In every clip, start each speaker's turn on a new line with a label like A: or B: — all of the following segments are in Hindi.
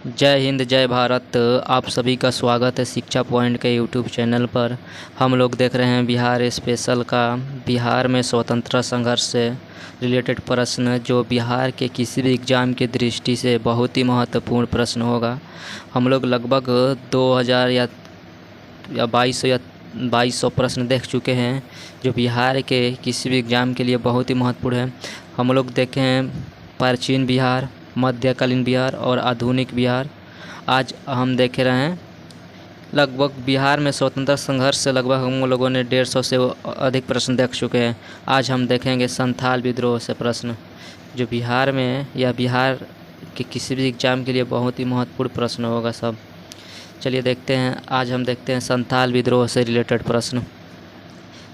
A: जय हिंद जय भारत। आप सभी का स्वागत है शिक्षा पॉइंट के यूट्यूब चैनल पर। हम लोग देख रहे हैं बिहार स्पेशल का बिहार में स्वतंत्रता संघर्ष से रिलेटेड प्रश्न, जो बिहार के किसी भी एग्ज़ाम की दृष्टि से बहुत ही महत्वपूर्ण प्रश्न होगा। हम लोग लगभग 2000 या 2200 प्रश्न देख चुके हैं, जो बिहार के किसी भी एग्ज़ाम के लिए बहुत ही महत्वपूर्ण है। हम लोग देखे हैं प्राचीन बिहार, मध्यकालीन बिहार और आधुनिक बिहार। आज हम देख रहे हैं लगभग बिहार में स्वतंत्रता संघर्ष से लगभग हम लोगों ने 150 से अधिक प्रश्न देख चुके हैं। आज हम देखेंगे संथाल विद्रोह से प्रश्न, जो बिहार में या बिहार के किसी भी एग्ज़ाम के लिए बहुत ही महत्वपूर्ण प्रश्न होगा सब। चलिए देखते हैं, आज हम देखते हैं संथाल विद्रोह से रिलेटेड प्रश्न।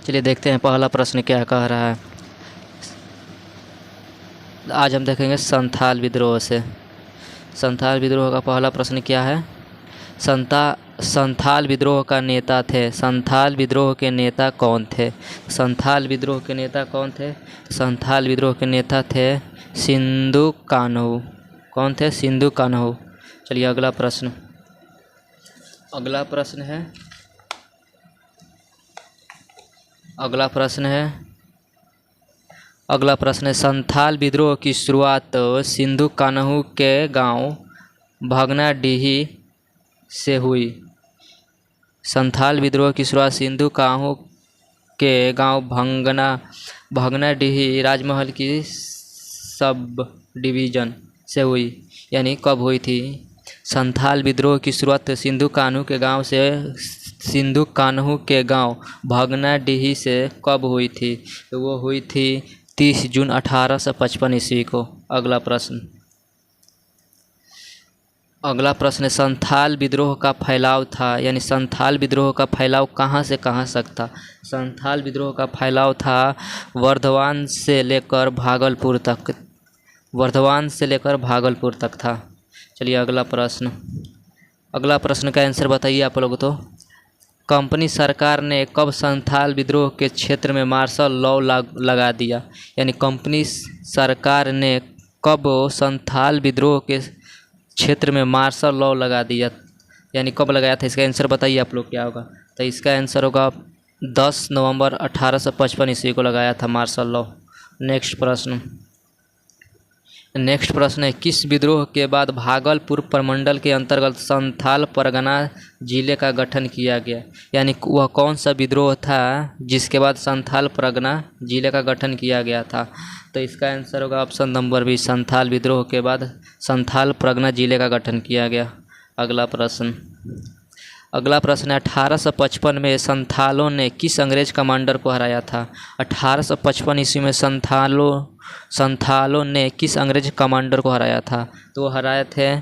A: चलिए देखते हैं पहला प्रश्न क्या कह रहा है। आज हम देखेंगे संथाल विद्रोह से। संथाल विद्रोह का पहला प्रश्न क्या है। संथाल विद्रोह का नेता थे। संथाल विद्रोह के नेता कौन थे। संथाल विद्रोह के नेता कौन थे। संथाल विद्रोह के नेता थे सिंधु कान्हू। कौन थे। सिंधु कान्हू। चलिए अगला प्रश्न। अगला प्रश्न है संथाल विद्रोह की शुरुआत सिंधु कान्हू के गांव भगनाडीही से हुई। संथाल विद्रोह की शुरुआत सिंधु कान्हू के गांव भगनाडीही राजमहल की सब डिवीज़न से हुई, यानी कब हुई थी। संथाल विद्रोह की शुरुआत सिंधु कान्हू के गांव भगनाडीही से कब हुई थी। तो वो हुई थी 30 जून 1855 ईस्वी को। अगला प्रश्न संथाल विद्रोह का फैलाव था, यानी संथाल विद्रोह का फैलाव कहाँ से कहाँ तक था। संथाल विद्रोह का फैलाव था वर्धमान से लेकर भागलपुर तक था। चलिए अगला प्रश्न का आंसर बताइए आप लोग। तो कंपनी सरकार ने कब संथाल विद्रोह के क्षेत्र में मार्शल लॉ लगा दिया, यानी कंपनी सरकार ने कब संथाल विद्रोह के क्षेत्र में मार्शल लॉ लगा दिया, यानी कब लगाया था। इसका आंसर बताइए आप लोग क्या होगा। तो इसका आंसर होगा 10 नवंबर 1855 ईस्वी को लगाया था मार्शल लॉ। नेक्स्ट प्रश्न है किस विद्रोह के बाद भागलपुर प्रमंडल के अंतर्गत संथाल परगना जिले का गठन किया गया, यानी वह कौन सा विद्रोह था जिसके बाद संथाल परगना जिले का गठन किया गया था। तो इसका आंसर होगा ऑप्शन नंबर बी, संथाल विद्रोह के बाद संथाल परगना जिले का गठन किया गया। अगला प्रश्न है 1855 में संथालों ने किस अंग्रेज कमांडर को हराया था। 1855 ईस्वी में संथालों ने किस अंग्रेज कमांडर को हराया था। तो वो हराए थे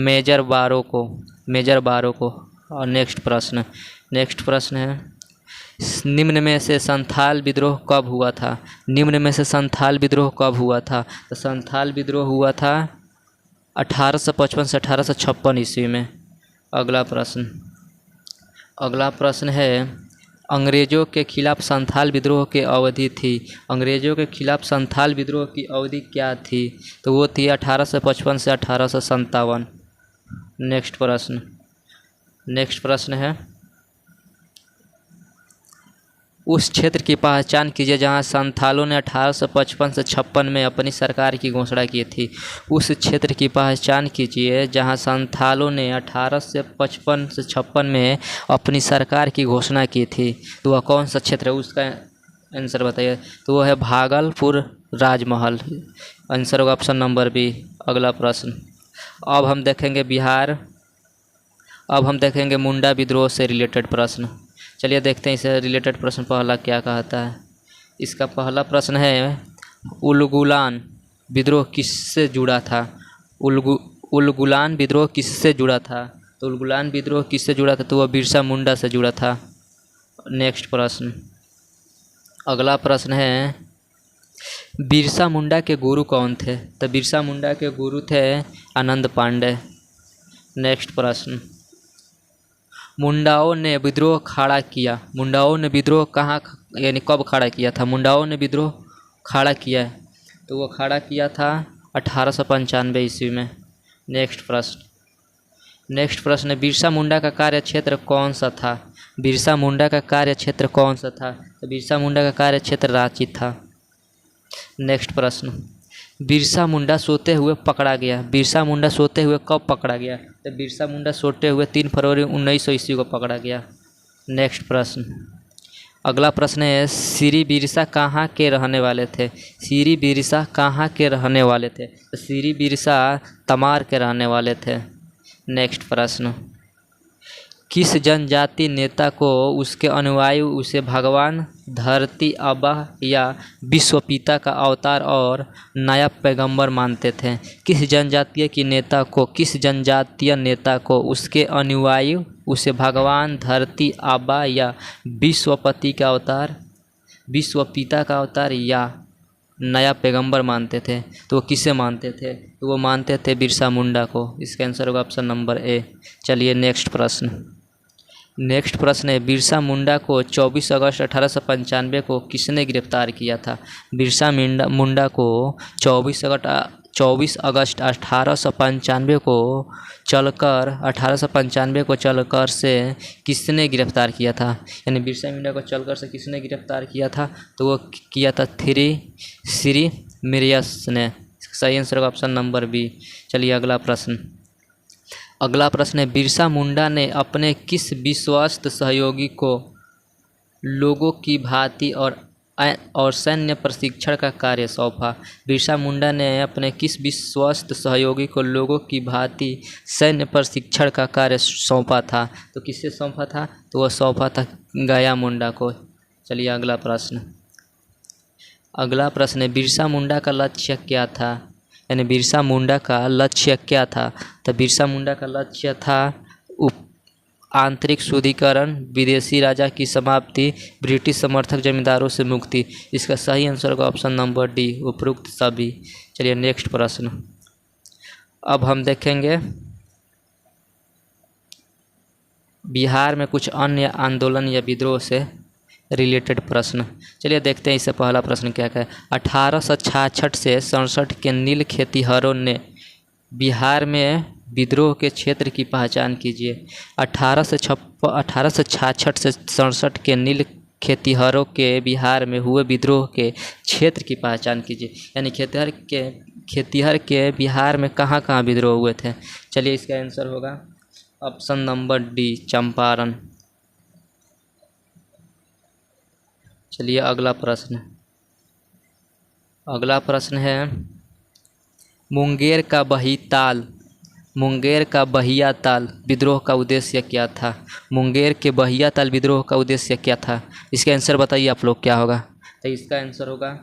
A: मेजर बारो को। और नेक्स्ट प्रश्न है निम्न में से संथाल विद्रोह कब हुआ था। तो संथाल विद्रोह हुआ था 1855 से 1856 ईस्वी में। अगला प्रश्न है अंग्रेज़ों के खिलाफ संथाल विद्रोह की अवधि थी। अंग्रेज़ों के खिलाफ संथाल विद्रोह की अवधि क्या थी। तो वो थी 1855 से 1857। नेक्स्ट प्रश्न है उस क्षेत्र की पहचान कीजिए जहां संथालों ने 1855 से 56 में अपनी सरकार की घोषणा की थी। उस क्षेत्र की पहचान कीजिए जहां संथालों ने 1855 से 56 में अपनी सरकार की घोषणा की थी। तो वह कौन सा क्षेत्र है, उसका आंसर बताइए। तो वो है भागलपुर राजमहल। आंसर होगा ऑप्शन नंबर बी। अगला प्रश्न। अब हम देखेंगे मुंडा विद्रोह से रिलेटेड प्रश्न। चलिए देखते हैं इससे रिलेटेड प्रश्न पहला क्या कहता है। इसका पहला प्रश्न है उलगुलान विद्रोह किससे जुड़ा था। उलगुलान विद्रोह किससे जुड़ा था। तो उलगुलान विद्रोह किससे जुड़ा था। तो वह बिरसा मुंडा से जुड़ा था। अगला प्रश्न है बिरसा मुंडा के गुरु कौन थे। तो बिरसा मुंडा के गुरु थे आनंद पांडे। नेक्स्ट प्रश्न मुंडाओं ने विद्रोह खड़ा किया। मुंडाओं ने विद्रोह कहाँ यानी कब खड़ा किया था। मुंडाओं ने विद्रोह खड़ा किया है तो वो खड़ा किया था 1895 ईस्वी में। नेक्स्ट प्रश्न नेक्स्ट प्रश्न है, बिरसा मुंडा का कार्य क्षेत्र कौन सा था? बिरसा मुंडा का कार्य क्षेत्र कौन सा था? तो बिरसा मुंडा का कार्य क्षेत्र रांची था। नेक्स्ट प्रश्न, बिरसा मुंडा सोते हुए पकड़ा गया। बिरसा मुंडा सोते हुए कब पकड़ा गया? तो बिरसा मुंडा सोते हुए 3 फरवरी 1900 ईस्वी को पकड़ा गया। नेक्स्ट प्रश्न, अगला प्रश्न है, श्री बिरसा कहाँ के रहने वाले थे? श्री बिरसा कहाँ के रहने वाले थे? तो श्री बिरसा तमार के रहने वाले थे। नेक्स्ट प्रश्न, किस जनजाति नेता को उसके अनुयायी उसे भगवान, धरती आबा या विश्व पिता का अवतार और नया पैगंबर मानते थे? किस जनजातीय नेता को उसके अनुयायी उसे भगवान, धरती आबा या विश्वपति का अवतार, विश्व पिता का अवतार या नया पैगंबर मानते थे? तो वो किसे मानते थे? तो वो मानते थे बिरसा मुंडा को। इसका आंसर होगा ऑप्शन नंबर ए। चलिए नेक्स्ट प्रश्न है, बिरसा मुंडा को 24 अगस्त 1895 को किसने गिरफ्तार किया था? बिरसा मुंडा को 24 अगस्त 1895 को चलकर से किसने गिरफ्तार किया था? यानी बिरसा मुंडा को चलकर से किसने गिरफ्तार किया था? तो वो किया था श्री मिरियस ने। सही आंसर होगा ऑप्शन नंबर बी। चलिए अगला प्रश्न है, बिरसा मुंडा ने अपने किस विश्वस्त सहयोगी को लोगों की भांति और सैन्य प्रशिक्षण का कार्य सौंपा? बिरसा मुंडा ने अपने किस विश्वस्त सहयोगी को लोगों की भांति सैन्य प्रशिक्षण का कार्य सौंपा था? तो किससे सौंपा था? तो वह सौंपा था गया मुंडा को। चलिए अगला प्रश्न है, बिरसा मुंडा का लक्ष्य क्या था? यानी बिरसा मुंडा का लक्ष्य क्या था? तो बिरसा मुंडा का लक्ष्य था आंतरिक शुद्धिकरण, विदेशी राजा की समाप्ति, ब्रिटिश समर्थक जमींदारों से मुक्ति। इसका सही आंसर होगा ऑप्शन नंबर डी, उपरोक्त सभी। चलिए नेक्स्ट प्रश्न, अब हम देखेंगे बिहार में कुछ अन्य आंदोलन या विद्रोह से रिलेटेड प्रश्न। चलिए देखते हैं इससे पहला प्रश्न क्या है। 1866 से 67 के नील खेतिहरों ने बिहार में विद्रोह के क्षेत्र की पहचान कीजिए। 1866 से 67 के नील खेतिहरों के बिहार में हुए विद्रोह के क्षेत्र की पहचान कीजिए। यानी खेतिहर के बिहार में कहाँ कहाँ विद्रोह हुए थे? चलिए इसका आंसर होगा ऑप्शन नंबर डी, चंपारण। चलिए अगला प्रश्न है, मुंगेर का बहिया ताल विद्रोह का उद्देश्य क्या था? मुंगेर के बहिया ताल विद्रोह का उद्देश्य क्या था? इसका आंसर बताइए आप लोग, क्या होगा? तो इसका आंसर होगा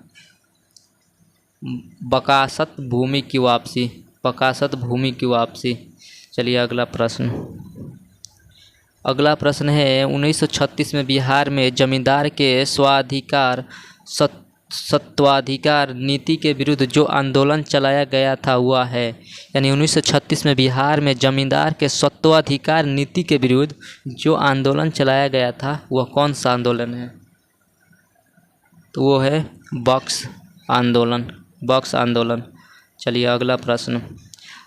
A: बकासत भूमि की वापसी। चलिए अगला प्रश्न है, 1936 में बिहार में जमींदार के सत्वाधिकार नीति के विरुद्ध जो आंदोलन चलाया गया था वह है। यानी 1936 में बिहार में जमींदार के सत्वाधिकार नीति के विरुद्ध जो आंदोलन चलाया गया था वह कौन सा आंदोलन है? तो वो है बक्स आंदोलन। चलिए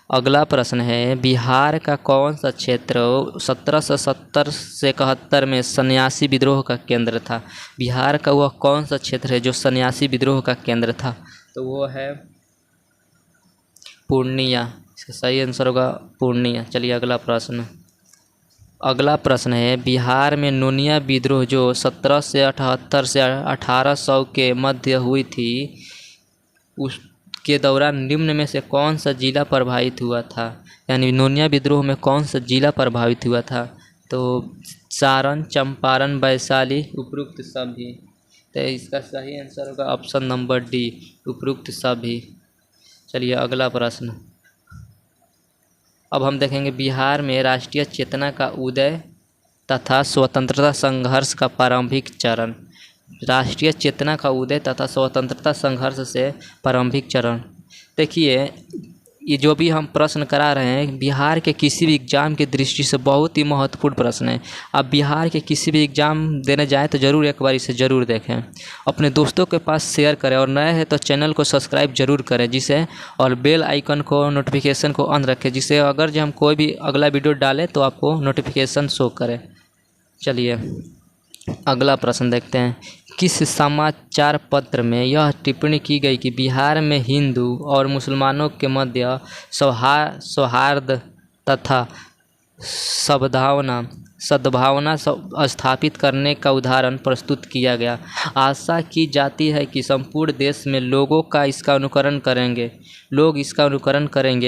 A: अगला प्रश्न है, बिहार का कौन सा क्षेत्र 1770 से 71 में सन्यासी विद्रोह का केंद्र था? बिहार का वह कौन सा क्षेत्र है जो सन्यासी विद्रोह का केंद्र था? तो वो है पूर्णिया। इसका सही आंसर होगा पूर्णिया। चलिए अगला प्रश्न है, बिहार में नोनिया विद्रोह जो 1778 से 1800 के मध्य हुई थी, उसके दौरान निम्न में से कौन सा जिला प्रभावित हुआ था? यानी नोनिया विद्रोह में कौन सा जिला प्रभावित हुआ था? तो सारण, चंपारण, वैशाली, उपरोक्त सभी। तो इसका सही आंसर होगा ऑप्शन नंबर डी, उपरोक्त सभी। चलिए अगला प्रश्न, अब हम देखेंगे बिहार में राष्ट्रीय चेतना का उदय तथा स्वतंत्रता संघर्ष का प्रारंभिक चरण। राष्ट्रीय चेतना का उदय तथा स्वतंत्रता संघर्ष से प्रारंभिक चरण। देखिए ये जो भी हम प्रश्न करा रहे हैं बिहार के किसी भी एग्ज़ाम की दृष्टि से बहुत ही महत्वपूर्ण प्रश्न है। आप बिहार के किसी भी एग्ज़ाम देने जाएँ तो ज़रूर एक बार इसे ज़रूर देखें, अपने दोस्तों के पास शेयर करें और नए हैं तो चैनल को सब्सक्राइब ज़रूर करें जिसे, और बेल आइकन को नोटिफिकेशन को ऑन रखें जिससे अगर जो हम कोई भी अगला वीडियो डालें तो आपको नोटिफिकेशन शो करे। चलिए अगला प्रश्न देखते हैं। किस समाचार पत्र में यह टिप्पणी की गई कि बिहार में हिंदू और मुसलमानों के मध्य सौहार्द तथा सद्भावना स्थापित करने का उदाहरण प्रस्तुत किया गया? आशा की जाती है कि संपूर्ण देश में लोग इसका अनुकरण करेंगे।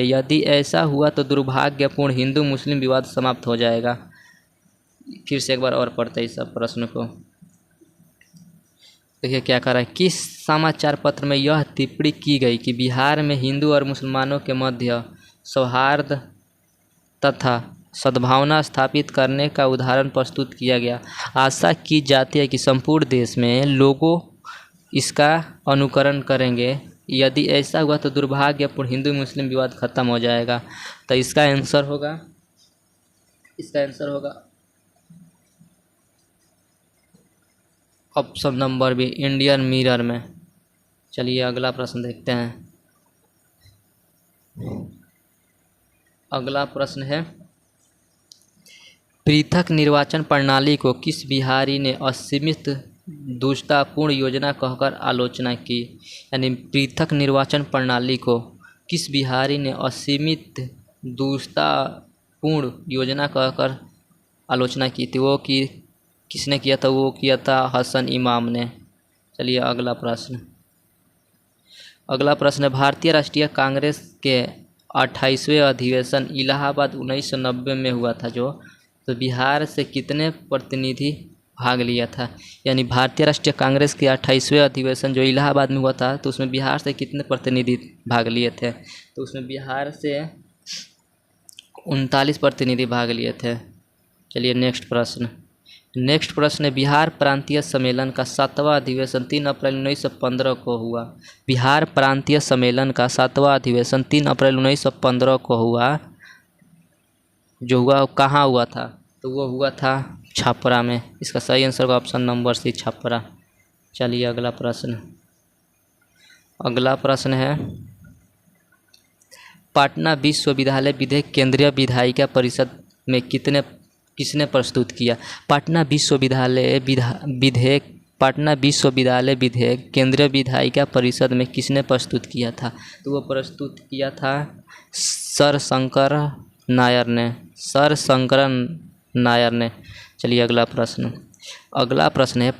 A: यदि ऐसा हुआ तो दुर्भाग्यपूर्ण हिंदू मुस्लिम विवाद समाप्त हो जाएगा। फिर से एक बार और पढ़ते हैं इस प्रश्न को। देखिए क्या कह रहा है। किस समाचार पत्र में यह टिप्पणी की गई कि बिहार में हिंदू और मुसलमानों के मध्य सौहार्द तथा सद्भावना स्थापित करने का उदाहरण प्रस्तुत किया गया? आशा की जाती है कि संपूर्ण देश में लोग इसका अनुकरण करेंगे। यदि ऐसा हुआ तो दुर्भाग्यपूर्ण हिंदू मुस्लिम विवाद खत्म हो जाएगा। तो इसका आंसर होगा option number B, Indian Mirror में। चलिए अगला प्रश्न देखते हैं। अगला प्रश्न है, पृथक निर्वाचन प्रणाली को किस बिहारी ने असीमित दुष्टतापूर्ण योजना कहकर आलोचना की? यानी पृथक निर्वाचन प्रणाली को किस बिहारी ने असीमित दुष्टतापूर्ण योजना कहकर आलोचना की थी? वो किसने किया था? वो किया था हसन इमाम ने। चलिए अगला प्रश्न है, भारतीय राष्ट्रीय कांग्रेस के 28वें अधिवेशन इलाहाबाद 1990 में हुआ था तो बिहार से कितने प्रतिनिधि भाग लिया था? यानी भारतीय राष्ट्रीय कांग्रेस के 28वें अधिवेशन जो इलाहाबाद में हुआ था तो उसमें बिहार से कितने प्रतिनिधि भाग लिए थे? तो उसमें बिहार से 39 प्रतिनिधि भाग लिए थे। चलिए नेक्स्ट प्रश्न है, बिहार प्रांतीय सम्मेलन का 7वां अधिवेशन 3 अप्रैल 1915 को हुआ। बिहार प्रांतीय सम्मेलन का 7वां अधिवेशन 3 अप्रैल 1915 को हुआ। जो हुआ कहाँ हुआ था? तो वो हुआ था छपरा में। इसका सही आंसर होगा ऑप्शन नंबर सी, छपरा। चलिए अगला प्रश्न है, पटना विश्वविद्यालय विधेयक केंद्रीय विधायिका परिषद में किसने प्रस्तुत किया? पटना विश्वविद्यालय विधेयक केंद्रीय विधायिका परिषद में किसने प्रस्तुत किया था? तो वो प्रस्तुत किया था सर शंकर नायर ने। चलिए अगला प्रश्न है,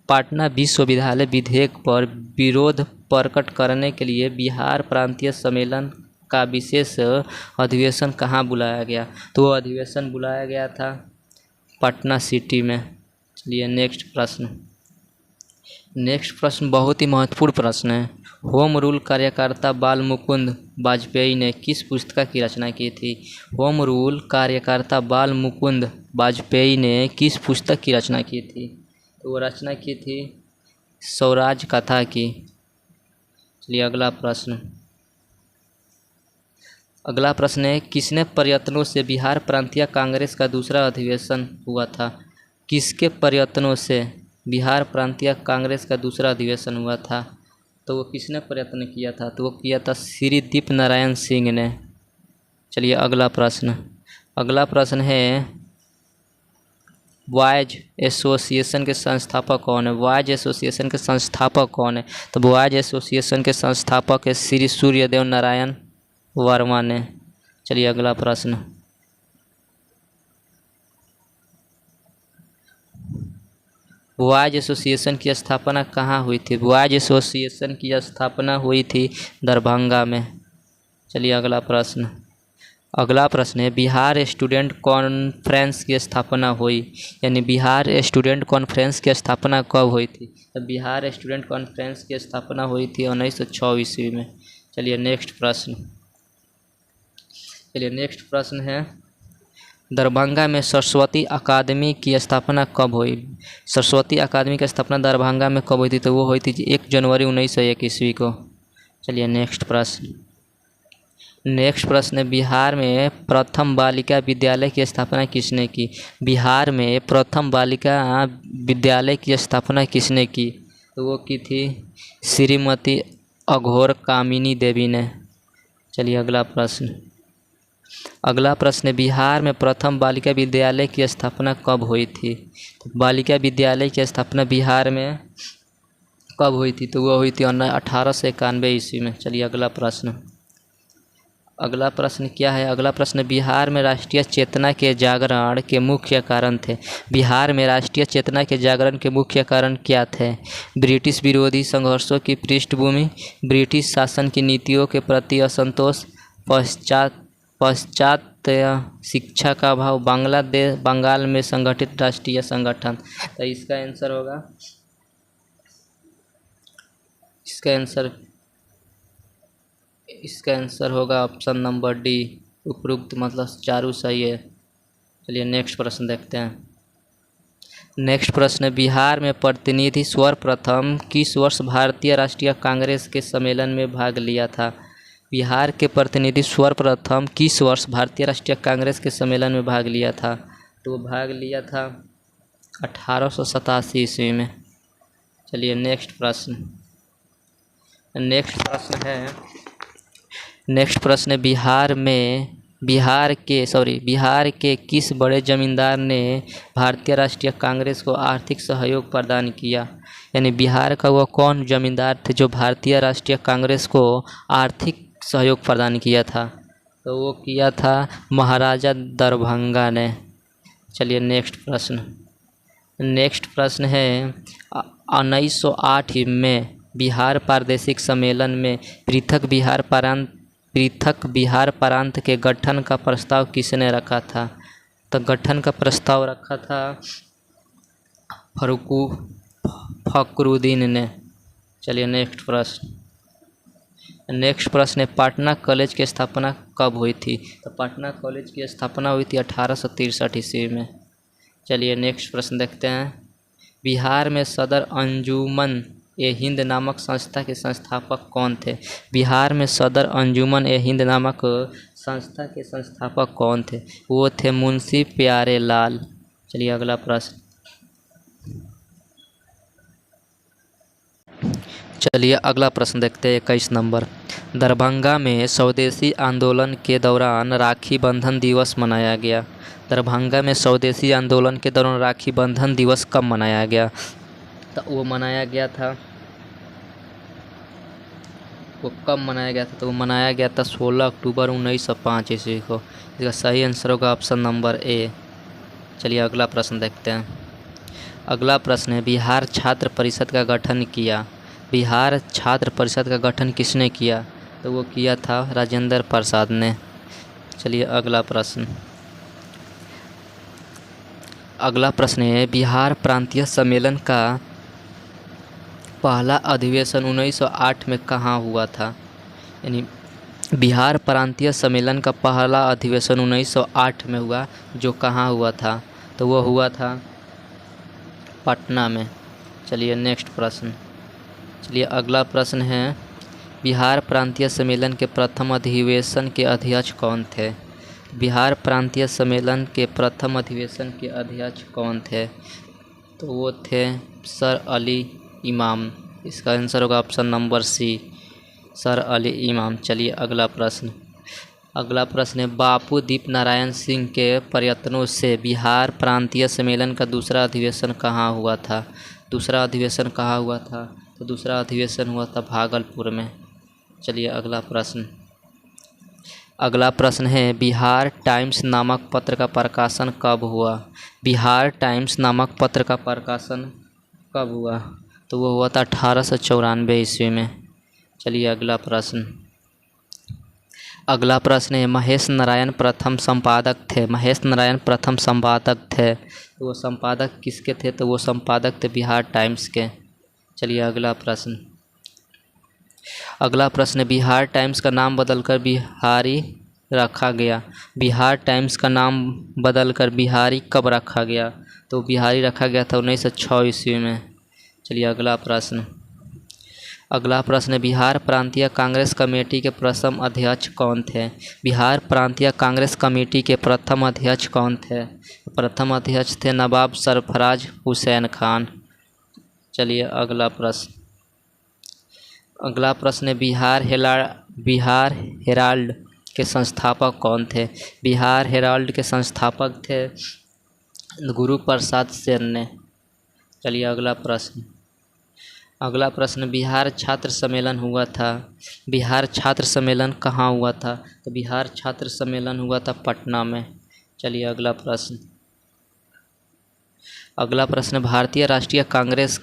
A: पटना विश्वविद्यालय विधेयक पर विरोध प्रकट करने के लिए बिहार प्रांतीय सम्मेलन का विशेष अधिवेशन कहाँ बुलाया गया? तो वो अधिवेशन बुलाया गया था पटना सिटी में। चलिए नेक्स्ट प्रश्न बहुत ही महत्वपूर्ण प्रश्न है। होम रूल कार्यकर्ता बाल मुकुंद वाजपेयी ने किस पुस्तक की रचना की थी? होम रूल कार्यकर्ता बाल मुकुंद वाजपेयी ने किस पुस्तक की रचना की थी? तो वो रचना की थी स्वराज कथा की। चलिए अगला प्रश्न है, किसने प्रयत्नों से बिहार प्रांतीय कांग्रेस का दूसरा अधिवेशन हुआ था? किसके प्रयत्नों से बिहार प्रांतीय कांग्रेस का दूसरा अधिवेशन हुआ था? तो वो किसने प्रयत्न किया था? तो वो किया था श्री दीप नारायण सिंह ने। चलिए अगला प्रश्न है, बॉयज एसोसिएशन के संस्थापक कौन है? बॉयज एसोसिएशन के संस्थापक कौन है? तो बॉयज एसोसिएशन के संस्थापक है श्री सूर्यदेव नारायण वर्मा ने। चलिए अगला प्रश्न, बॉयज एसोसिएशन की स्थापना कहाँ हुई थी? बॉयज एसोसिएशन की स्थापना हुई थी दरभंगा में। चलिए अगला प्रश्न है, बिहार स्टूडेंट कॉन्फ्रेंस की स्थापना हुई, यानी बिहार स्टूडेंट कॉन्फ्रेंस की स्थापना कब हुई थी? तो बिहार स्टूडेंट कॉन्फ्रेंस की स्थापना हुई थी 1906 ईस्वी में। चलिए नेक्स्ट प्रश्न है, दरभंगा में सरस्वती अकादमी की स्थापना कब हुई? सरस्वती अकादमी की स्थापना दरभंगा में कब हुई थी? तो वो हुई थी 1 जनवरी 1901 ईस्वी को। चलिए नेक्स्ट प्रश्न है, बिहार में प्रथम बालिका विद्यालय की स्थापना किसने की? बिहार में प्रथम बालिका विद्यालय की स्थापना किसने की? तो वो की थी श्रीमती अघोर कामिनी देवी ने। चलिए अगला प्रश्न है, बिहार में प्रथम बालिका विद्यालय की स्थापना कब हुई थी? तो बालिका विद्यालय की स्थापना बिहार में कब हुई थी? तो वो हुई थी 1891 ईस्वी में। चलिए अगला प्रश्न क्या है? अगला प्रश्न, बिहार में राष्ट्रीय चेतना के जागरण के मुख्य कारण थे। बिहार में राष्ट्रीय चेतना के जागरण के मुख्य कारण क्या थे? ब्रिटिश विरोधी संघर्षों की पृष्ठभूमि, ब्रिटिश शासन की नीतियों के प्रति असंतोष, पाश्चात्य शिक्षा का अभाव, बंगाल में संगठित राष्ट्रीय संगठन। तो इसका आंसर होगा ऑप्शन नंबर डी, उपरोक्त मतलब चारों सही है। चलिए नेक्स्ट प्रश्न देखते हैं। नेक्स्ट प्रश्न, बिहार में प्रतिनिधि सर्वप्रथम किस वर्ष भारतीय राष्ट्रीय कांग्रेस के सम्मेलन में भाग लिया था? बिहार के प्रतिनिधि सर्वप्रथम किस वर्ष भारतीय राष्ट्रीय कांग्रेस के सम्मेलन में भाग लिया था? तो वो भाग लिया था 1887 ईस्वी में। चलिए नेक्स्ट प्रश्न, बिहार के किस बड़े जमींदार ने भारतीय राष्ट्रीय कांग्रेस को आर्थिक सहयोग प्रदान किया? यानी बिहार का वो कौन जमींदार थे जो भारतीय राष्ट्रीय कांग्रेस को आर्थिक सहयोग प्रदान किया था? तो वो किया था महाराजा दरभंगा ने। चलिए नेक्स्ट प्रश्न है, 1908 में बिहार प्रादेशिक सम्मेलन में पृथक बिहार प्रांत के गठन का प्रस्ताव किसने रखा था? तो गठन का प्रस्ताव रखा था फखरुद्दीन ने। चलिए नेक्स्ट प्रश्न है, पटना कॉलेज की स्थापना कब हुई थी? तो पटना कॉलेज की स्थापना हुई थी 1863 ईस्वी में। चलिए नेक्स्ट प्रश्न देखते हैं। बिहार में सदर अंजुमन ए हिंद नामक संस्था के संस्थापक कौन थे? बिहार में सदर अंजुमन ए हिंद नामक संस्था के संस्थापक कौन थे? वो थे मुंशी प्यारे लाल। चलिए अगला प्रश्न देखते हैं। 21 नंबर, दरभंगा में स्वदेशी आंदोलन के दौरान राखी बंधन दिवस मनाया गया। दरभंगा में स्वदेशी आंदोलन के दौरान राखी बंधन दिवस कब मनाया गया? तो वो मनाया गया था 16 अक्टूबर 1905 ईस्वी को। इसका सही आंसर होगा ऑप्शन नंबर ए। चलिए अगला प्रश्न देखते हैं। अगला प्रश्न है, बिहार छात्र परिषद का गठन किया। बिहार छात्र परिषद का गठन किसने किया? तो वो किया था राजेंद्र प्रसाद ने। चलिए अगला प्रश्न है, बिहार प्रांतीय सम्मेलन का पहला अधिवेशन 1908 में कहाँ हुआ था? यानी बिहार प्रांतीय सम्मेलन का पहला अधिवेशन 1908 में हुआ, जो कहाँ हुआ था? तो वो हुआ था पटना में। चलिए अगला प्रश्न है, बिहार प्रांतीय सम्मेलन के प्रथम अधिवेशन के अध्यक्ष कौन थे? बिहार प्रांतीय सम्मेलन के प्रथम अधिवेशन के अध्यक्ष कौन थे? तो वो थे सर अली इमाम। इसका आंसर होगा option number C, Sir Ali Imam. चलिए अगला प्रश्न है, बापू दीप नारायण सिंह के प्रयत्नों से बिहार प्रांतीय सम्मेलन का दूसरा अधिवेशन कहाँ हुआ था? तो दूसरा अधिवेशन हुआ था भागलपुर में। चलिए अगला प्रश्न है, बिहार टाइम्स नामक पत्र का प्रकाशन कब हुआ? बिहार टाइम्स नामक पत्र का प्रकाशन कब हुआ? तो वो हुआ था 1894 ईस्वी में। चलिए अगला प्रश्न है, महेश नारायण प्रथम संपादक थे। तो वो संपादक किसके थे? तो वो संपादक थे बिहार टाइम्स के। चलिए अगला प्रश्न, बिहार टाइम्स का नाम बदलकर बिहारी रखा गया। बिहार टाइम्स का नाम बदलकर बिहारी कब रखा गया? तो बिहारी रखा गया था 1906 ईस्वी में। चलिए अगला अगला प्रश्न, बिहार प्रांतीय कांग्रेस कमेटी के प्रथम अध्यक्ष कौन थे? बिहार प्रांतीय कांग्रेस कमेटी के प्रथम अध्यक्ष कौन थे? प्रथम अध्यक्ष थे नवाब सरफराज हुसैन खान। चलिए अगला प्रश्न। अगला प्रश्न है, बिहार हेराल्ड के संस्थापक कौन थे? बिहार हेराल्ड के संस्थापक थे गुरु प्रसाद सेन ने। चलिए अगला प्रश्न। अगला प्रश्न, बिहार छात्र सम्मेलन हुआ था। बिहार छात्र सम्मेलन कहाँ हुआ था? तो बिहार छात्र सम्मेलन हुआ था पटना में। चलिए अगला प्रश्न। अगला प्रश्न, भारतीय राष्ट्रीय कांग्रेस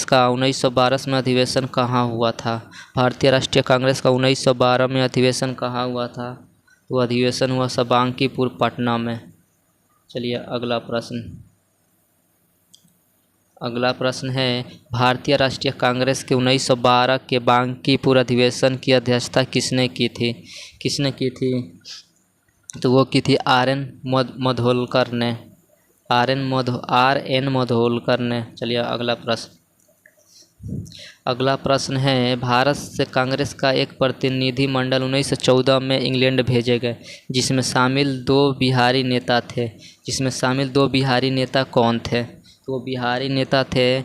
A: का 1912 में अधिवेशन कहाँ हुआ था? भारतीय राष्ट्रीय कांग्रेस का 1912 में अधिवेशन कहाँ हुआ था? वो अधिवेशन हुआ था बांकीपुर पटना में। चलिए अगला प्रश्न। अगला प्रश्न है, भारतीय राष्ट्रीय कांग्रेस के 1912 के बांकीपुर अधिवेशन की अध्यक्षता किसने की थी? तो वो की थी आर.एन. माधोलकर ने। आर.एन. माधोलकर ने। चलिए अगला प्रश्न। अगला प्रश्न है, भारत से कांग्रेस का एक प्रतिनिधि मंडल 1914 में इंग्लैंड भेजे गए, जिसमें शामिल दो बिहारी नेता कौन थे? तो वो बिहारी नेता थे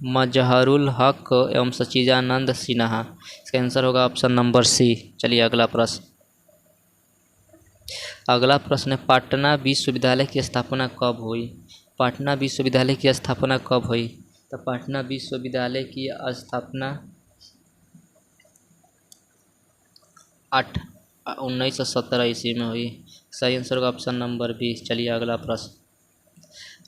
A: मजहरुल हक एवं सच्चिदानंद सिन्हा। इसका आंसर होगा ऑप्शन नंबर सी। चलिए अगला प्रश्न। अगला प्रश्न है, पटना विश्वविद्यालय की स्थापना कब हुई? पटना विश्वविद्यालय की स्थापना कब हुई? तो पटना विश्वविद्यालय की स्थापना 1917 ईस्वी में हुई। सही आंसर होगा ऑप्शन नंबर बी। चलिए अगला प्रश्न।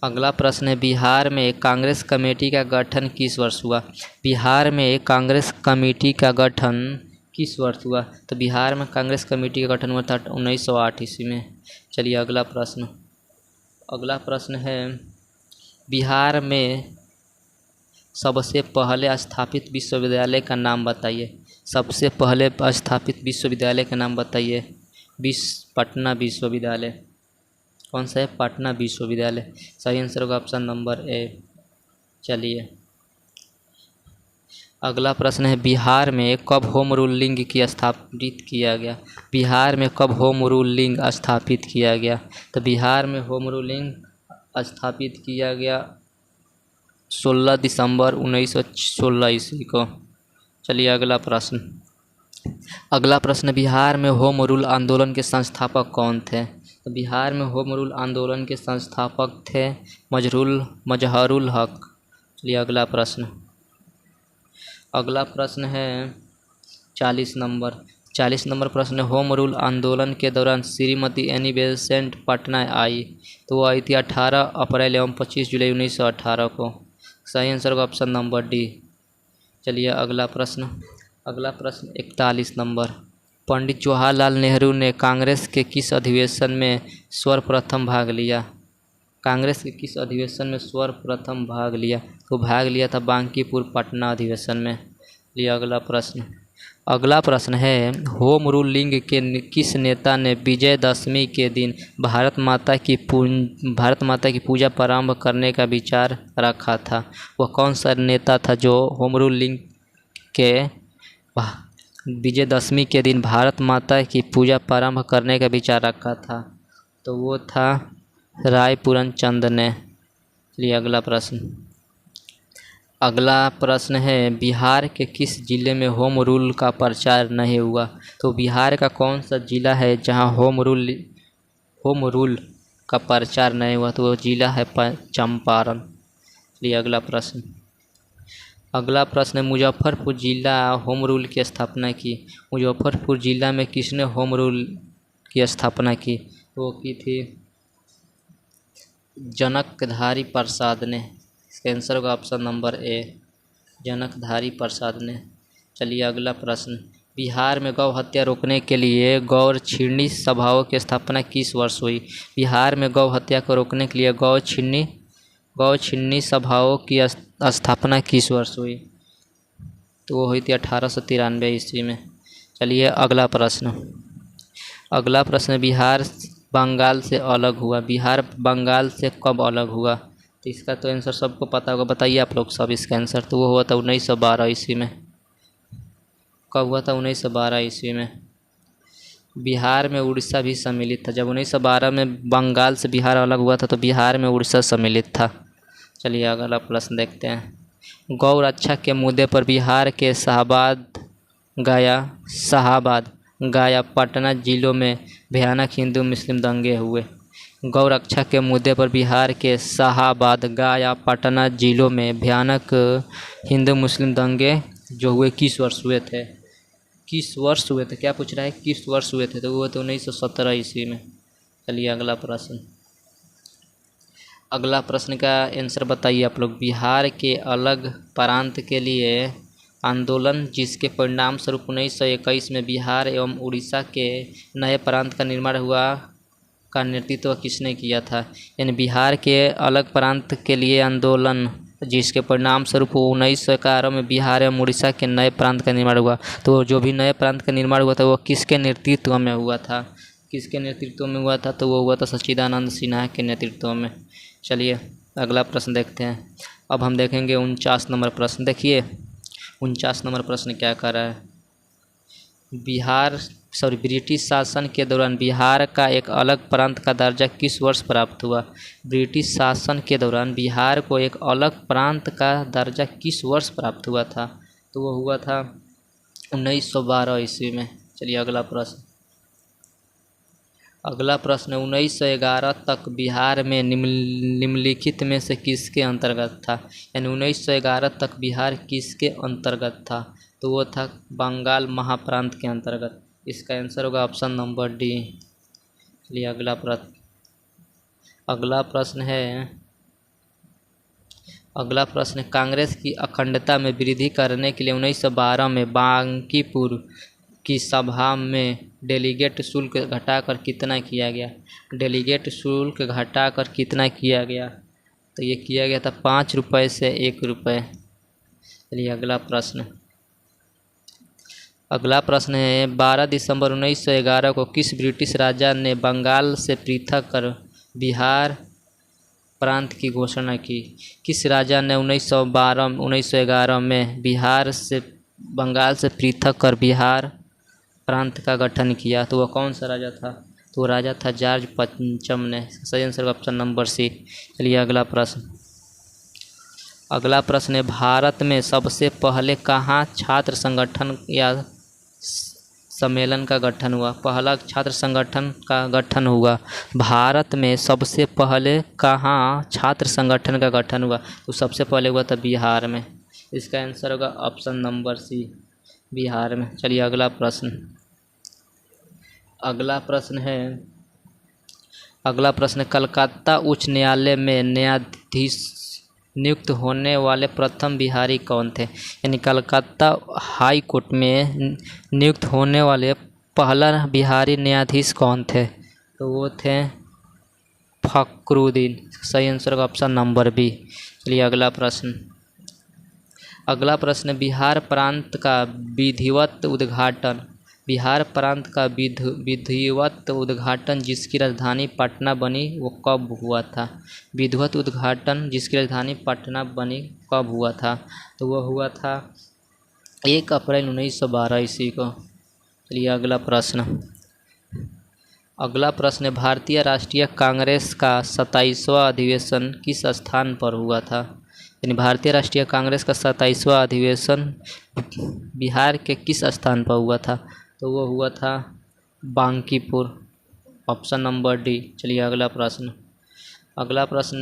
A: अगला प्रश्न है, बिहार में कांग्रेस कमेटी का गठन किस वर्ष हुआ? बिहार में कांग्रेस कमेटी का गठन किस वर्ष हुआ? तो बिहार में कांग्रेस कमेटी का गठन हुआ था 1908 ईस्वी में। चलिए अगला प्रश्न। अगला प्रश्न है, बिहार में सबसे पहले स्थापित विश्वविद्यालय का नाम बताइए। सबसे पहले स्थापित विश्वविद्यालय का नाम बताइए। पटना विश्वविद्यालय। कौन सा है? पटना विश्वविद्यालय। सही आंसर होगा ऑप्शन नंबर ए। चलिए अगला प्रश्न है, बिहार में कब होम रूल लीग की स्थापित किया गया? बिहार में कब होम रूल लीग स्थापित किया गया? तो बिहार में होम रूल लीग स्थापित किया गया 16 दिसंबर 1916 ईस्वी को। चलिए अगला प्रश्न। अगला प्रश्न, बिहार में होम रूल आंदोलन के संस्थापक कौन थे? तो बिहार में होम रूल आंदोलन के संस्थापक थे मजहरुल हक। चलिए अगला प्रश्न। अगला प्रश्न है 40 नंबर प्रश्न, होम रूल आंदोलन के दौरान श्रीमती एनी बेसेंट पटना आई, तो वो आई थी 18 अप्रैल एवं 25 जुलाई 1918 को। सही आंसर का ऑप्शन नंबर डी। चलिए अगला प्रश्न। अगला प्रश्न 41 नंबर, पंडित जवाहरलाल नेहरू ने कांग्रेस के किस अधिवेशन में सर्वप्रथम भाग लिया? कांग्रेस के किस अधिवेशन में सर्वप्रथम भाग लिया? तो भाग लिया था बांकीपुर पटना अधिवेशन में। लिए अगला प्रश्न। अगला प्रश्न है, होम रूल लीग के किस नेता ने विजयदशमी के दिन भारत माता की पूजा प्रारंभ करने का विचार रखा था? वह कौन सा नेता था जो होम रूल लीग के विजयदशमी के दिन भारत माता की पूजा प्रारंभ करने का विचार रखा था? तो वो था रायपुरन चंद ने। चलिए अगला प्रश्न। अगला प्रश्न है, बिहार के किस जिले में होम रूल का प्रचार नहीं हुआ? तो बिहार का कौन सा जिला है जहां होम रूल का प्रचार नहीं हुआ? तो वो जिला है चंपारण। चलिए अगला प्रश्न। अगला प्रश्न है, मुजफ्फरपुर जिला होम रूल की स्थापना की। मुजफ्फरपुर जिला में किसने होम रूल की स्थापना की? वो की थी जनकधारी प्रसाद ने। इसका आंसर होगा ऑप्शन नंबर ए, जनकधारी प्रसाद ने। चलिए अगला प्रश्न, बिहार में गौ हत्या रोकने के लिए गौ छिड़नी सभाओं की स्थापना किस वर्ष हुई? बिहार में गौ हत्या को रोकने के लिए गौ छिड़नी सभाओं की स्थापना किस वर्ष हुई? तो वो हुई थी 1893 ईस्वी में। चलिए अगला प्रश्न। बिहार बंगाल से अलग हुआ। बिहार बंगाल से कब अलग हुआ? तो इसका तो आंसर सबको पता होगा, बताइए आप लोग सब इसका आंसर। तो वो हुआ था 1912 ईस्वी में। कब हुआ था? 1912 ईस्वी में। बिहार में उड़ीसा भी सम्मिलित था। जब 1912 में बंगाल से बिहार अलग हुआ था तो बिहार में उड़ीसा सम्मिलित था। चलिए अगला प्रश्न देखते हैं। गौ रक्षा के मुद्दे पर बिहार के शाहाबाद, गया, पटना जिलों में भयानक हिंदू मुस्लिम दंगे हुए। गौ रक्षा के मुद्दे पर बिहार के शाहाबाद, गया, पटना जिलों में भयानक हिंदू मुस्लिम दंगे जो हुए किस वर्ष हुए थे? किस वर्ष हुए थे? क्या पूछ रहा है? किस वर्ष हुए थे? तो वो थे 1917 ईस्वी में। चलिए अगला प्रश्न। अगला प्रश्न का आंसर बताइए आप लोग। बिहार के अलग प्रांत के लिए आंदोलन जिसके परिणाम स्वरूप 1921 में बिहार एवं उड़ीसा के नए प्रांत का निर्माण हुआ का नेतृत्व किसने किया था? यानी बिहार के अलग प्रांत के लिए आंदोलन जिसके परिणाम स्वरूप 1911 में बिहार एवं उड़ीसा के नए प्रांत का निर्माण हुआ। तो जो भी नए प्रांत का निर्माण हुआ था वो किसके नेतृत्व में हुआ था? किसके नेतृत्व में हुआ था? तो वो हुआ था सच्चिदानंद सिन्हा के नेतृत्व में। चलिए अगला प्रश्न देखते हैं। अब हम देखेंगे 49 नंबर प्रश्न। देखिए 49 नंबर प्रश्न क्या कर रहा है। ब्रिटिश शासन के दौरान बिहार का एक अलग प्रांत का दर्जा किस वर्ष प्राप्त हुआ? ब्रिटिश शासन के दौरान बिहार को एक अलग प्रांत का दर्जा किस वर्ष प्राप्त हुआ था? तो वो हुआ था 1912 ईस्वी में। चलिए अगला प्रश्न। अगला प्रश्न 1911 तक बिहार में निम्नलिखित में से किसके अंतर्गत था? यानी 1911 तक बिहार किसके अंतर्गत था? तो वो था बंगाल महाप्रांत के अंतर्गत। इसका आंसर होगा ऑप्शन नंबर डी। चलिए अगला प्रश्न। अगला प्रश्न कांग्रेस की अखंडता में वृद्धि करने के लिए 1912 में बांकीपुर की सभा में डेलीगेट शुल्क घटाकर कितना किया गया? डेलीगेट शुल्क घटाकर कितना किया गया? तो ये किया गया था 5 रुपये से 1 रुपये। चलिए अगला प्रश्न। अगला प्रश्न है 12 दिसंबर 1911 को किस ब्रिटिश राजा ने बंगाल से पृथक कर बिहार प्रांत की घोषणा की? किस राजा ने 1911 में बंगाल से पृथक कर बिहार प्रांत का गठन किया? तो वह कौन सा राजा था? तो वो राजा था जॉर्ज पंचम ने। सही आंसर ऑप्शन नंबर सी। चलिए अगला प्रश्न। अगला प्रश्न है भारत में सबसे पहले कहाँ छात्र संगठन या सम्मेलन का गठन हुआ? पहला छात्र संगठन का गठन हुआ भारत में सबसे पहले कहाँ छात्र संगठन का गठन हुआ? तो सबसे पहले हुआ था बिहार में। इसका आंसर होगा ऑप्शन नंबर सी, बिहार में। चलिए अगला प्रश्न। अगला प्रश्न कलकत्ता उच्च न्यायालय में न्यायाधीश नियुक्त होने वाले प्रथम बिहारी कौन थे? यानी कलकत्ता हाई कोर्ट में नियुक्त होने वाले पहला बिहारी न्यायाधीश कौन थे? तो वो थे फखरुद्दीन। सही आंसर का ऑप्शन नंबर बी। चलिए अगला प्रश्न। बिहार प्रांत का विधिवत उद्घाटन जिसकी राजधानी पटना बनी वो कब हुआ था? विधिवत उद्घाटन जिसकी राजधानी पटना बनी कब हुआ था? तो वो हुआ था 1 अप्रैल 1912 ईस्वी को। चलिए अगला प्रश्न है भारतीय राष्ट्रीय कांग्रेस का 27वां अधिवेशन किस स्थान पर हुआ था? यानी भारतीय राष्ट्रीय कांग्रेस का 27वां अधिवेशन बिहार के किस स्थान पर हुआ था? तो वो हुआ था बांकीपुर। Option number D. चलिए अगला प्रश्न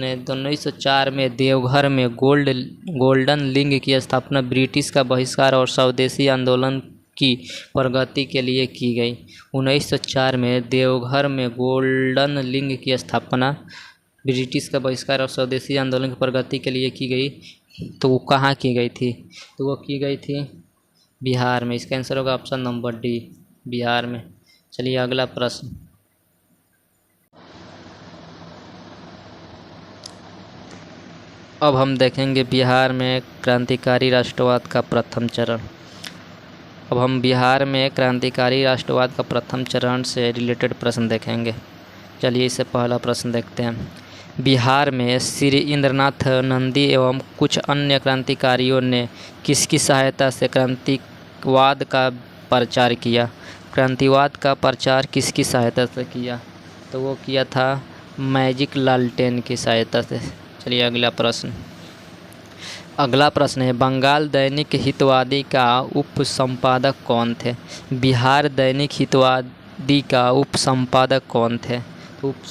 A: है 1904 में देवघर में गोल्डन लिंग की स्थापना ब्रिटिश का बहिष्कार और स्वदेशी आंदोलन की प्रगति के लिए की गई। 1904 में देवघर में गोल्डन लिंग की स्थापना ब्रिटिश का बहिष्कार और स्वदेशी आंदोलन की प्रगति के लिए की गई। तो वो कहाँ की गई थी? तो वो की गई थी बिहार में। इसका आंसर होगा ऑप्शन नंबर डी, बिहार में। चलिए अगला प्रश्न। अब हम देखेंगे बिहार में क्रांतिकारी राष्ट्रवाद का प्रथम चरण। अब हम बिहार में क्रांतिकारी राष्ट्रवाद का प्रथम चरण से रिलेटेड प्रश्न देखेंगे। चलिए इससे पहला प्रश्न देखते हैं। बिहार में श्री इंद्रनाथ नंदी एवं कुछ अन्य क्रांतिकारियों ने किसकी सहायता से क्रांतिवाद का प्रचार किया? क्रांतिवाद का प्रचार किसकी सहायता से किया? तो वो किया था मैजिक लालटेन की सहायता से। चलिए अगला प्रश्न। अगला प्रश्न है, बंगाल दैनिक हितवादी का उप संपादक कौन थे? बिहार दैनिक हितवादी का उप संपादक कौन थे? तो उप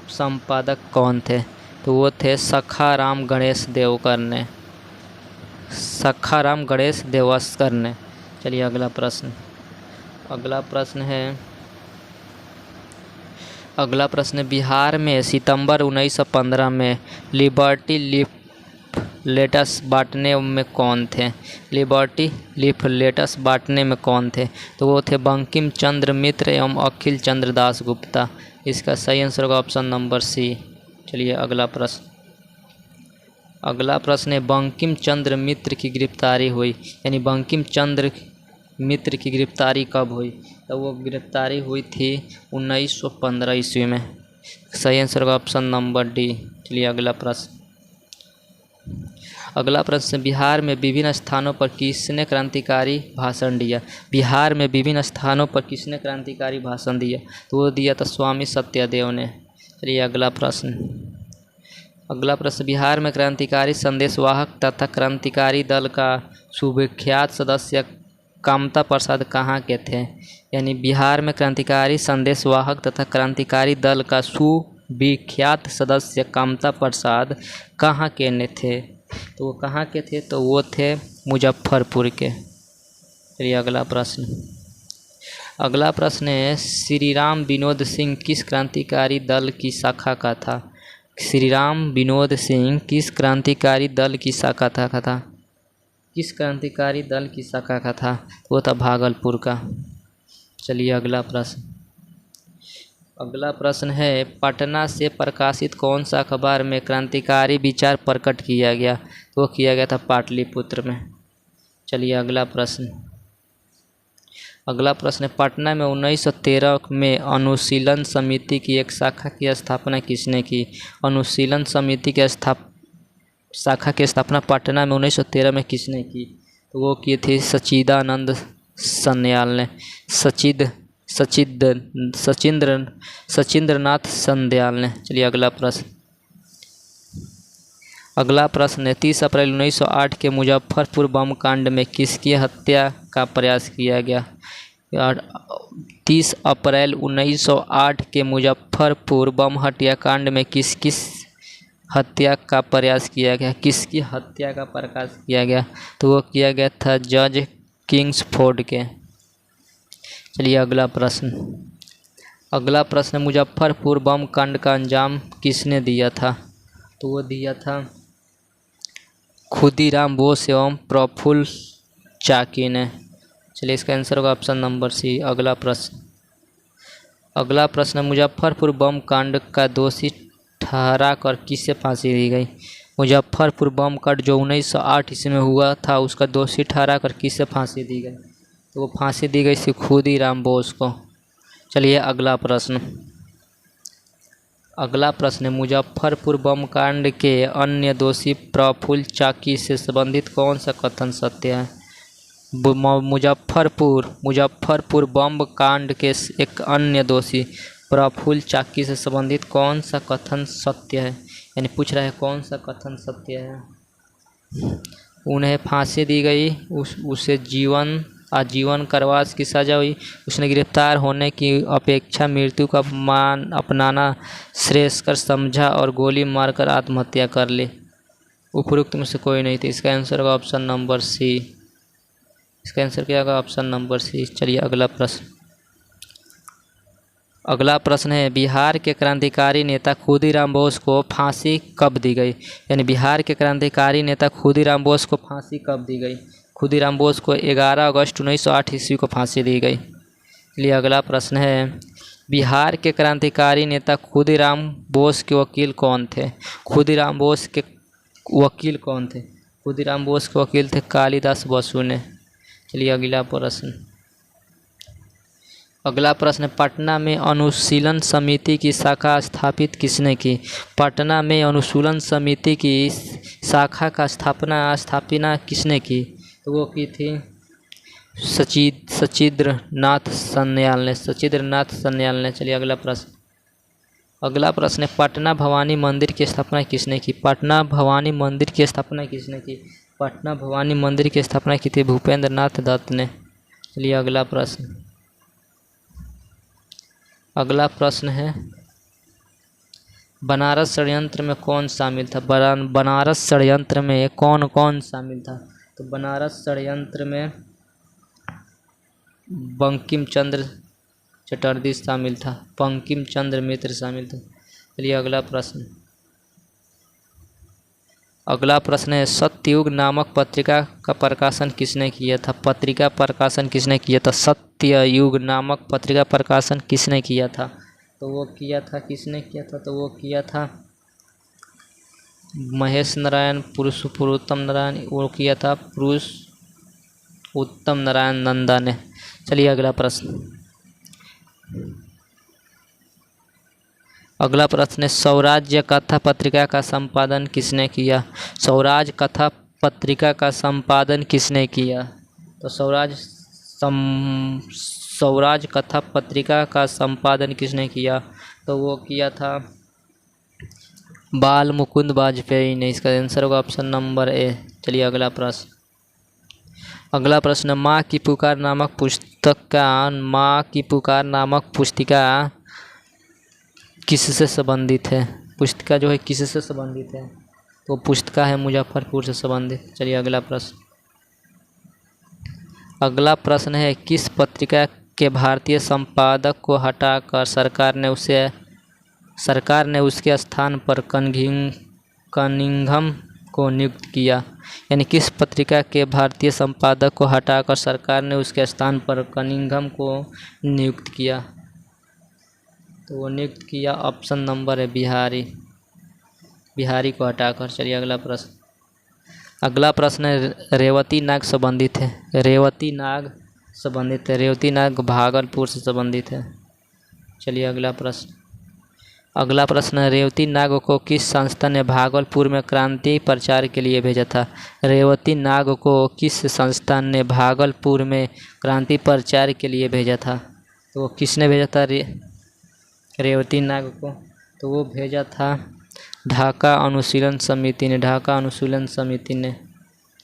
A: संपादक कौन थे? तो वो थे सखाराम गणेश देवस्कर ने। चलिए अगला प्रश्न। अगला प्रश्न बिहार में सितंबर 1915 में लिबर्टी लीफलेट्स बांटने में कौन थे? लिबर्टी लीफलेट्स बांटने में कौन थे? तो वो थे बंकिम चंद्र मित्र एवं अखिल चंद्र दास गुप्ता। इसका सही आंसर होगा ऑप्शन नंबर सी। चलिए अगला प्रश्न है, बंकिम चंद्र मित्र की गिरफ्तारी हुई, यानी बंकिम चंद्र मित्र की गिरफ्तारी कब हुई? तो वो गिरफ्तारी हुई थी 1915 ईस्वी में। सही आंसर होगा ऑप्शन नंबर डी। चलिए अगला प्रश्न बिहार में विभिन्न स्थानों पर किसने क्रांतिकारी भाषण दिया? बिहार में विभिन्न स्थानों पर किसने क्रांतिकारी भाषण दिया? तो वो दिया था स्वामी सत्यदेव ने। चलिए अगला प्रश्न बिहार में क्रांतिकारी संदेशवाहक तथा क्रांतिकारी दल का सुविख्यात सदस्य कामता प्रसाद कहाँ के थे? यानी बिहार में क्रांतिकारी संदेशवाहक तथा क्रांतिकारी दल का सुविख्यात सदस्य कामता प्रसाद कहाँ के ने थे? तो वो कहाँ के थे? तो वो थे मुजफ्फरपुर के। चलिए अगला प्रश्न है, श्रीराम विनोद सिंह किस क्रांतिकारी दल की शाखा का था? श्रीराम विनोद सिंह किस क्रांतिकारी दल की शाखा का था? किस क्रांतिकारी दल की शाखा का था? वो था भागलपुर का। चलिए अगला प्रश्न है, पटना से प्रकाशित कौन सा अखबार में क्रांतिकारी विचार प्रकट किया गया? तो वो किया गया था पाटलिपुत्र में। चलिए अगला प्रश्न पटना में 1913 में अनुशीलन समिति की एक शाखा की स्थापना किसने की? अनुशीलन समिति की शाखा की स्थापना पटना में 1913 में किसने की? तो वो की थी सच्चिदानंद सन्याल ने। सचिंद्रनाथ सन्याल ने। चलिए अगला प्रश्न है, 30 अप्रैल 1908 के मुजफ्फरपुर बम कांड में किसकी हत्या का प्रयास किया गया? 30 अप्रैल 1908 के मुजफ्फरपुर बम हत्याकांड में किसकी हत्या का प्रयास किया गया? किसकी हत्या का प्रयास किया गया? तो वो किया गया था जज किंग्सफोर्ड के। चलिए अगला प्रश्न मुजफ्फरपुर बम कांड का अंजाम किसने दिया था? तो वो दिया था खुदीराम बोस एवं प्रफुल्ल चाकी ने। चलिए इसका आंसर होगा ऑप्शन नंबर सी। अगला प्रश्न मुजफ्फरपुर बम कांड का दोषी ठहरा कर किसे फांसी दी गई? मुजफ्फरपुर बम कांड जो 1908 ईस्वी में हुआ था उसका दोषी ठहरा कर किसे फांसी दी गई? तो वो फांसी दी गई थी खुदीराम बोस को। चलिए अगला प्रश्न मुजफ्फरपुर बम कांड के अन्य दोषी प्रफुल्ल चाकी से संबंधित कौन सा कथन सत्य है? मुजफ्फरपुर बम कांड के एक अन्य दोषी प्रफुल्ल चाकी से संबंधित कौन सा कथन सत्य है? यानी पूछ रहा है कौन सा कथन सत्य है? उन्हें फांसी दी गई, उसे आजीवन कारावास की सजा हुई, उसने गिरफ्तार होने की अपेक्षा मृत्यु का अपनाना श्रेयस्कर समझा और गोली मारकर आत्महत्या कर ली। उपरोक्त में से कोई नहीं थी। इसका आंसर होगा ऑप्शन नंबर सी। इसका आंसर क्या होगा? Option number C. चलिए अगला प्रश्न है, बिहार के क्रांतिकारी नेता खुदीराम बोस को फांसी कब दी गई? यानी बिहार के क्रांतिकारी नेता खुदीराम बोस को फांसी कब दी गई? खुदीराम बोस को 11 अगस्त 1908 ईस्वी को फांसी दी गई। चलिए अगला प्रश्न है, बिहार के क्रांतिकारी नेता खुदीराम बोस के वकील कौन थे? खुदीराम बोस के वकील कौन थे? खुदीराम बोस के वकील थे कालिदास बसु ने। चलिए अगला प्रश्न अगला प्रश्न, पटना में अनुशीलन समिति की शाखा स्थापित किसने की? पटना में अनुशीलन समिति की शाखा का स्थापना किसने की? तो वो की थी सचिद्र नाथ सन्याल ने। चलिए अगला प्रश्न है, पटना भवानी मंदिर की स्थापना किसने की? पटना भवानी मंदिर की स्थापना किसने की? पटना भवानी मंदिर की स्थापना की थी भूपेंद्र नाथ दत्त ने। चलिए अगला प्रश्न है, बनारस षड्यंत्र में कौन शामिल था? बनारस षड्यंत्र में कौन कौन शामिल था? तो बनारस षड्यंत्र में बंकिम चंद्र चटर्जी शामिल था, बंकिम चंद्र मित्र शामिल था। चलिए अगला प्रश्न है, सत्ययुग नामक पत्रिका का प्रकाशन किसने किया था? पत्रिका प्रकाशन किसने किया था? सत्ययुग नामक पत्रिका प्रकाशन किसने किया था? तो वो किया था, किसने किया था? तो वो किया था महेश नारायण पुरुषोत्तम नारायण, वो किया था पुरुषोत्तम नारायण नंदा ने। चलिए अगला प्रश्न है, स्वराज्य कथा पत्रिका का संपादन किसने किया? स्वराज कथा पत्रिका का संपादन किसने किया? तो स्वराज कथा पत्रिका का संपादन किसने किया? तो वो किया था बाल मुकुंद वाजपेयी ने। इसका आंसर होगा ऑप्शन नंबर ए। चलिए अगला प्रश्न, माँ की पुकार नामक पुस्तिका किससे संबंधित है? पुस्तिका जो है किससे संबंधित है? तो पुस्तिका है मुजफ्फरपुर से संबंधित। चलिए अगला प्रश्न है, किस पत्रिका के भारतीय संपादक को हटाकर सरकार ने उसके स्थान पर कनिंघम को नियुक्त किया? यानी किस पत्रिका के भारतीय संपादक को हटाकर सरकार ने उसके स्थान पर कनिंघम को नियुक्त किया? तो वो नियुक्त किया ऑप्शन नंबर है बिहारी को हटाकर। चलिए अगला प्रश्न है, रेवती नाग संबंधित है। रेवती नाग भागलपुर से संबंधित है। चलिए अगला प्रश्न है, रेवती नाग को किस संस्था ने भागलपुर में क्रांति प्रचार के लिए भेजा था? रेवती नाग को किस संस्था ने भागलपुर में क्रांति प्रचार के लिए भेजा था? तो वो किसने भेजा था रेवती नाग को? तो वो भेजा था ढाका अनुशीलन समिति ने।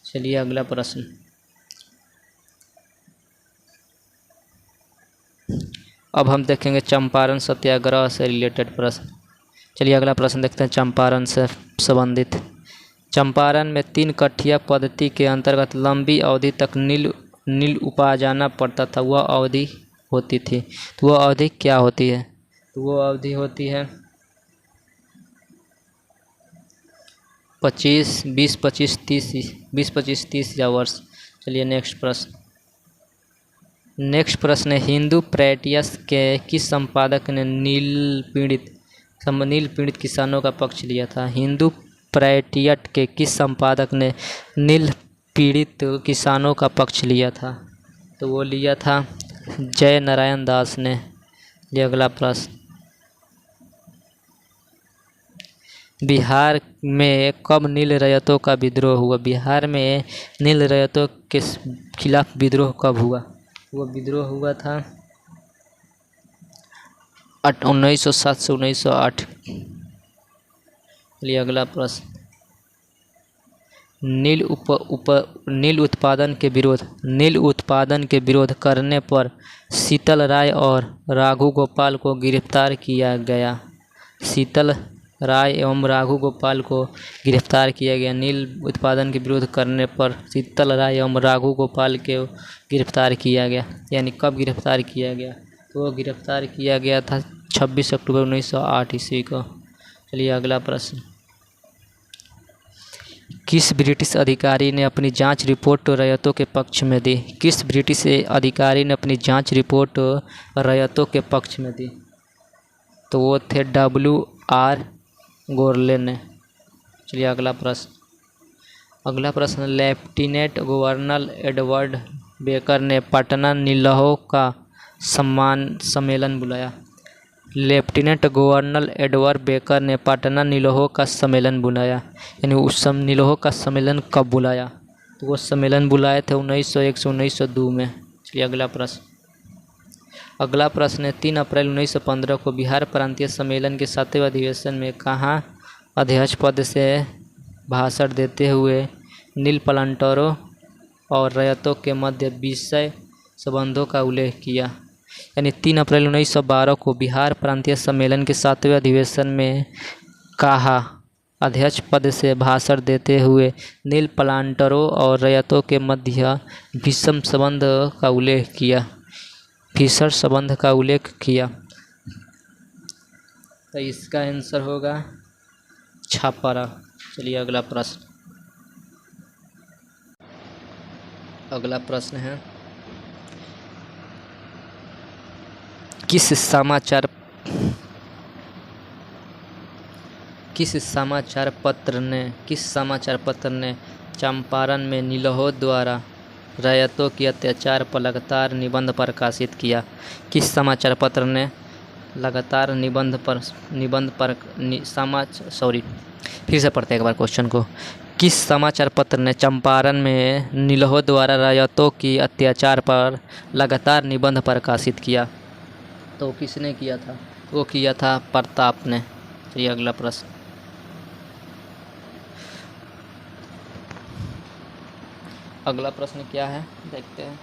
A: चलिए अगला प्रश्न, अब हम देखेंगे चंपारण सत्याग्रह से रिलेटेड प्रश्न। चलिए अगला प्रश्न देखते हैं चंपारण से संबंधित। चंपारण में 3 कठिया पद्धति के अंतर्गत लंबी अवधि तक नील उपाजाना पड़ता था, वह अवधि होती थी। तो वह अवधि क्या होती है? तो वो अवधि होती है 20-25-30 या वर्ष। चलिए नेक्स्ट प्रश्न है, हिंदू प्रेटियस के किस संपादक ने नील पीड़ित किसानों का पक्ष लिया था? हिंदू प्रेटियट के किस संपादक ने नील पीड़ित किसानों का पक्ष लिया था? तो वो लिया था जय नारायण दास ने। ये अगला प्रश्न, बिहार में कब नील रैयतों का विद्रोह हुआ? बिहार में नील रैयतों के खिलाफ विद्रोह कब हुआ? वो विद्रोह हुआ था 1907 से 1908। चलिए अगला प्रश्न, नील उत्पादन के विरोध करने पर शीतल राय और राघु गोपाल को गिरफ्तार किया गया। शीतल राय एवं राघु गोपाल को गिरफ्तार किया गया। नील उत्पादन के विरोध करने पर शीतल राय एवं राघु गोपाल को गिरफ्तार किया गया। यानी कब गिरफ्तार किया गया? तो वो गिरफ्तार किया गया था 26 अक्टूबर 1908 ईस्वी को। चलिए अगला प्रश्न, किस ब्रिटिश अधिकारी ने अपनी जांच रिपोर्ट रैयतों के पक्ष में दी? किस ब्रिटिश अधिकारी ने अपनी जांच रिपोर्ट रैयतों के पक्ष में दी? तो वो थे WR गोरले ने। चलिए अगला प्रश्न, लेफ्टिनेंट गवर्नर एडवर्ड बेकर ने पटना नीलहो का सम्मान सम्मेलन बुलाया? लेफ्टिनेंट गवर्नर एडवर्ड बेकर ने पटना निलोह का सम्मेलन बुलाया। यानी उस निलोह का सम्मेलन कब बुलाया? तो वो सम्मेलन बुलाए थे 1901 से 1902 में। चलिए अगला प्रश्न है 3 अप्रैल 1915 को बिहार प्रांतीय सम्मेलन के 7वें अधिवेशन में कहाँ अध्यक्ष पद से भाषण देते हुए नील प्लांटरों और रैयतों के मध्य विषय संबंधों का उल्लेख किया? यानी 3 अप्रैल 1912 को बिहार प्रांतीय सम्मेलन के 7वें अधिवेशन में कहाँ अध्यक्ष पद से भाषण देते हुए नील प्लांटरों और रैयतों के मध्य विषम संबंध का उल्लेख किया? भीषण संबंध का उल्लेख किया। तो इसका आंसर होगा छपरा। चलिए अगला प्रश्न है किस समाचार पत्र ने चंपारण में निलोह द्वारा रैयतों की अत्याचार पर लगातार निबंध प्रकाशित किया? किस समाचार पत्र ने लगातार फिर से पढ़ते हैं एक बार क्वेश्चन को। किस समाचार पत्र ने चंपारण में निलोह द्वारा रैयतों की अत्याचार पर लगातार निबंध प्रकाशित किया? तो किसने किया था? वो किया था प्रताप ने। चलिए अगला प्रश्न क्या है देखते हैं।